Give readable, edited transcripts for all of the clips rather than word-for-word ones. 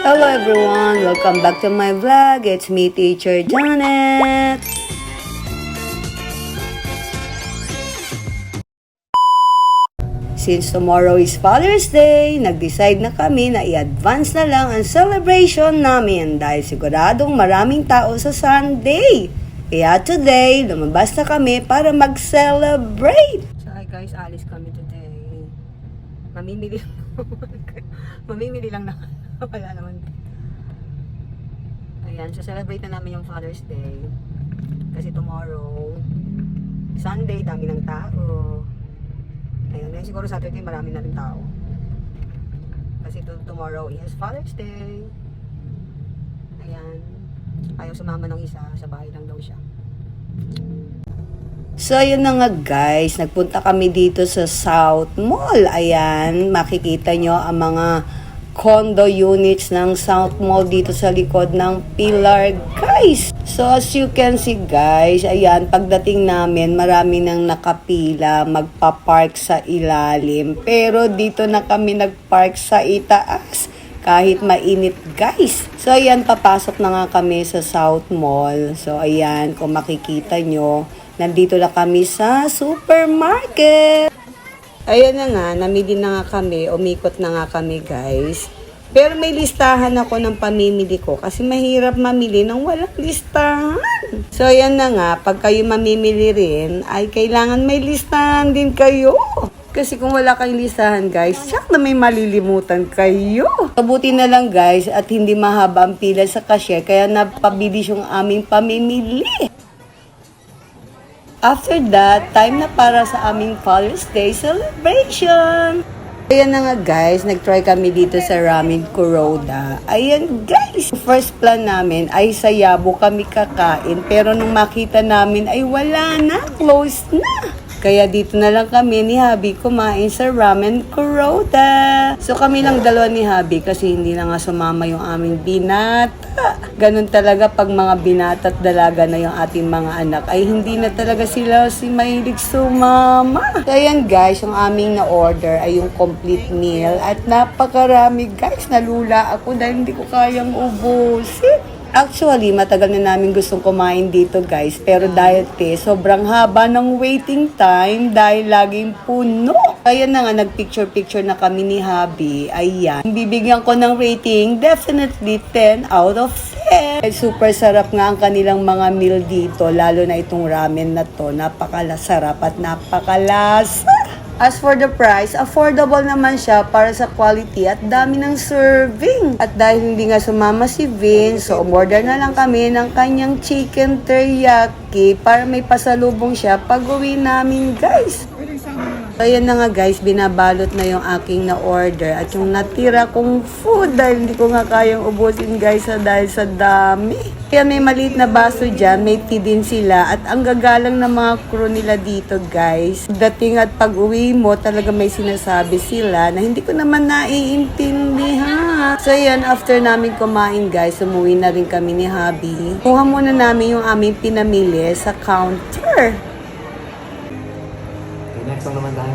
Hello everyone! Welcome back to my vlog. It's me, Teacher Janet. Since tomorrow is Father's Day, nag-decide na kami na i-advance na lang ang celebration namin dahil siguradong maraming tao sa Sunday. Kaya today, lumabas na kami para mag-celebrate. So hi guys, alis kami today. Mamimili lang na. Wala naman. Ayan, so celebrate na namin yung Father's Day. Kasi tomorrow, Sunday, dami ng tao. Ayun, siguro Saturday marami na rin tao. Kasi tomorrow is Father's Day. Ayan. Ayaw sumama ng isa, sa bahay lang daw siya. So, ayun na nga guys, nagpunta kami dito sa South Mall. Ayan, makikita nyo ang mga condo units ng South Mall dito sa likod ng Pilar, guys. So, as you can see guys, ayan, pagdating namin, marami nang nakapila, magpa-park sa ilalim. Pero dito na kami nag-park sa itaas, kahit mainit guys. So, ayan, papasok na nga kami sa South Mall. So, ayan, kung makikita nyo, nandito na kami sa supermarket. Ayan na nga, namili na nga kami, umikot na nga kami guys. Pero may listahan ako ng pamimili ko kasi mahirap mamili nang walang listahan. So ayan na nga, pag kayo mamimili rin, ay kailangan may listahan din kayo. Kasi kung wala kayong listahan guys, tsak na may malilimutan kayo. Mabuti na lang guys at hindi mahaba ang pila sa cashier kaya napabilis yung aming pamimili. After that, time na para sa aming Father's Day celebration. Ayan na nga guys, nag-try kami dito sa Ramen Kuroda. Ayan guys, first plan namin ay sa Yabo kami kakain. Pero nung makita namin ay wala na, closed na. Kaya dito na lang kami ni Habi kumain sa Ramen Kuroda. So kami lang dalawa ni Habi kasi hindi na nga sumama yung aming binata. Ganun talaga pag mga binata at dalaga na yung ating mga anak ay hindi na talaga sila mahilig sumama. So ayan guys, yung aming na-order ay yung complete meal at napakarami guys. Nalula ako dahil hindi ko kayang ubusin. Actually, matagal na namin gustong kumain dito guys. Pero dahil sobrang haba ng waiting time dahil laging puno. Ayan na nga, nagpicture-picture na kami ni Habi. Ayan. Bibigyan ko ng rating, definitely 10 out of 10. Super sarap nga ang kanilang mga meal dito. Lalo na itong ramen na to. Napakalasarap at napakalasa. As for the price, affordable naman siya para sa quality at dami ng serving. At dahil hindi nga sumama si Vince, so umorder na lang kami ng kanyang chicken teriyaki para may pasalubong siya pag uwi namin guys. So ayan na nga guys, binabalot na yung aking na-order at yung natira kong food dahil hindi ko nga kayang ubusin guys dahil sa dami. Kaya may maliit na baso dyan, may tea din sila at ang gagalang ng mga crew nila dito guys. Dating at pag uwi mo, talaga may sinasabi sila na hindi ko naman naiintindihan. So ayan, after namin kumain guys, umuwi na rin kami ni Habi. Kuha muna namin yung aming pinamili sa counter. Next lang naman tayo.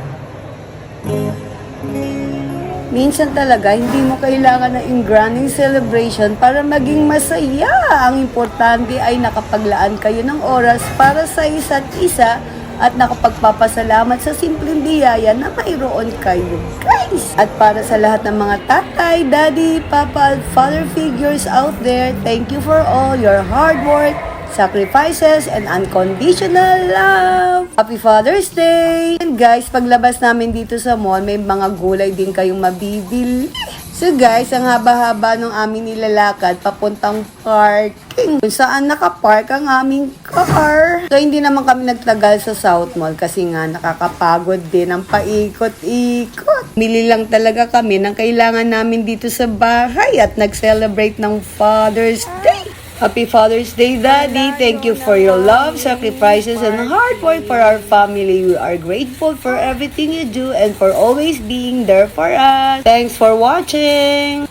Minsan talaga, hindi mo kailangan ng engraning celebration para maging masaya. Ang importante ay nakapaglaan kayo ng oras para sa isa't isa at nakapagpapasalamat sa simpleng biyaya na mayroon kayo, guys. At para sa lahat ng mga tatay, daddy, papa, father figures out there, thank you for all your hard work, sacrifices, and unconditional love. Happy Father's Day! And guys, paglabas namin dito sa mall, may mga gulay din kayong mabibili. So guys, ang haba-haba ng aming nilalakad papuntang parking kung saan nakapark ang aming car. So hindi naman kami nagtagal sa South Mall kasi nga nakakapagod din ang paikot-ikot. Mili lang talaga kami ng kailangan namin dito sa bahay at nag-celebrate ng Father's Day. Happy Father's Day, Daddy. Thank you for your love, sacrifices, and hard work for our family. We are grateful for everything you do and for always being there for us. Thanks for watching.